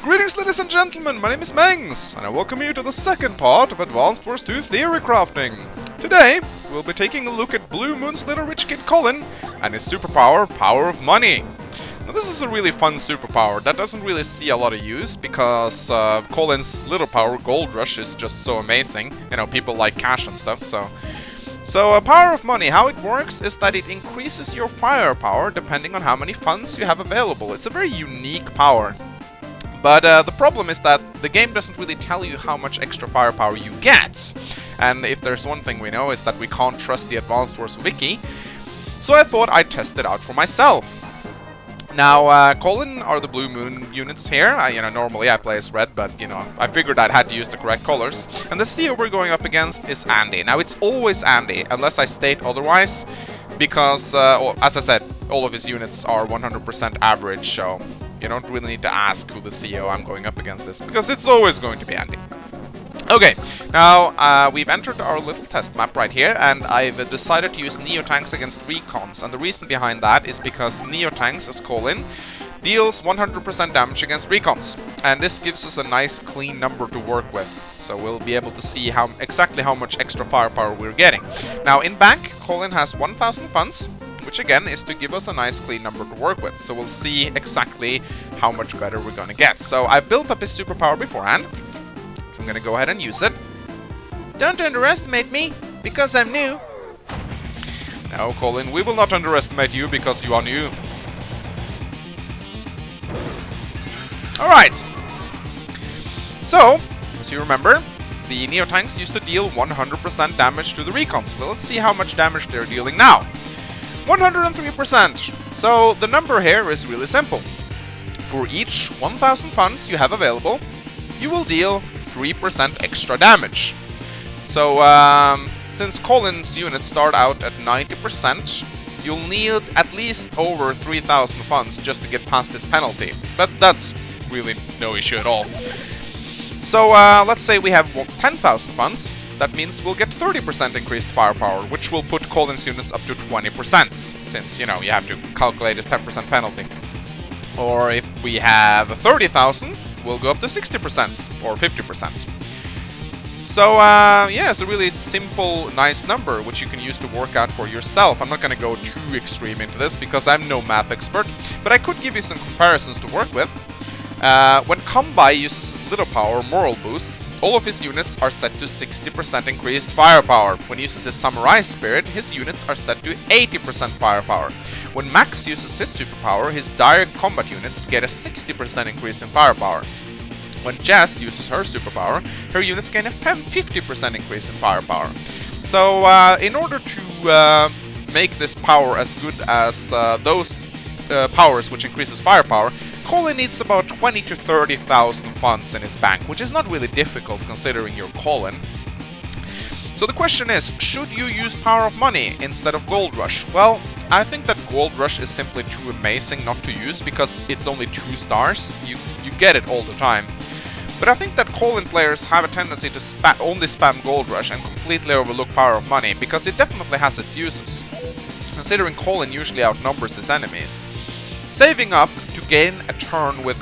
Greetings, ladies and gentlemen, my name is Mangs, and I welcome you to the second part of Advanced Wars 2 Theory Crafting. Today, we'll be taking a look at Blue Moon's little rich kid Colin and his superpower, Power of Money. Now this is a really fun superpower that doesn't really see a lot of use because Colin's little power, Gold Rush, is just so amazing. You know, people like cash and stuff, so Power of Money, how it works is that it increases your firepower depending on how many funds you have available. It's a very unique power. But the problem is that the game doesn't really tell you how much extra firepower you get. And if there's one thing we know is that we can't trust the Advanced Wars wiki. So I thought I'd test it out for myself. Now, Colin are the Blue Moon units here. Normally I play as red, but, I figured I had to use the correct colors. And the CEO we're going up against is Andy. Now, it's always Andy, unless I state otherwise, because, as I said, all of his units are 100% average, so you don't really need to ask who the CEO I'm going up against is, because it's always going to be Andy. Okay, now we've entered our little test map right here, and I've decided to use Neo-Tanks against Recons, and the reason behind that is because Neo-Tanks, as Colin, deals 100% damage against Recons, and this gives us a nice clean number to work with, so we'll be able to see exactly how much extra firepower we're getting. Now in bank, Colin has 1,000 funds, which again is to give us a nice clean number to work with, so we'll see exactly how much better we're gonna get. So I built up his superpower beforehand, so I'm gonna go ahead and use it. Don't underestimate me, because I'm new. No, Colin, we will not underestimate you because you are new. Alright. So, as you remember, the Neo-Tanks used to deal 100% damage to the Recons. So let's see how much damage they're dealing now. 103%. So the number here is really simple. For each 1,000 funds you have available, you will deal 3% extra damage. So since Colin's units start out at 90%, you'll need at least over 3,000 funds just to get past this penalty. But that's really no issue at all. So let's say we have 10,000 funds. That means we'll get 30% increased firepower, which will put Colin's units up to 20%, since, you have to calculate his 10% penalty. Or if we have 30,000, we'll go up to 60% or 50%. So, yeah, it's a really simple, nice number, which you can use to work out for yourself. I'm not going to go too extreme into this, because I'm no math expert, but I could give you some comparisons to work with. When Combi uses his little power, moral boosts, all of his units are set to 60% increased firepower. When he uses his Samurai Spirit, his units are set to 80% firepower. When Max uses his superpower, his direct combat units get a 60% increase in firepower. When Jess uses her superpower, her units gain a 50% increase in firepower. So, in order to make this power as good as those powers which increases firepower, Colin needs about 20 to 30,000 funds in his bank, which is not really difficult considering you're Colin. So the question is, should you use Power of Money instead of Gold Rush? Well, I think that Gold Rush is simply too amazing not to use because it's only 2 stars. You get it all the time. But I think that Colin players have a tendency to only spam Gold Rush and completely overlook Power of Money because it definitely has its uses. Considering Colin usually outnumbers his enemies, saving up to gain a turn with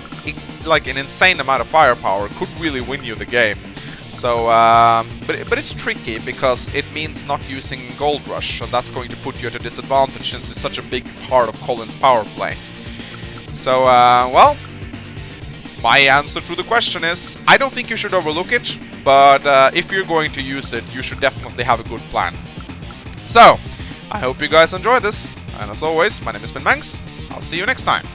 like an insane amount of firepower could really win you the game. So, but it's tricky because it means not using Gold Rush, and that's going to put you at a disadvantage since it's such a big part of Colin's power play. So, well, my answer to the question is, I don't think you should overlook it, but if you're going to use it, you should definitely have a good plan. So, I hope you guys enjoyed this, and as always, my name has been Mangs. I'll see you next time.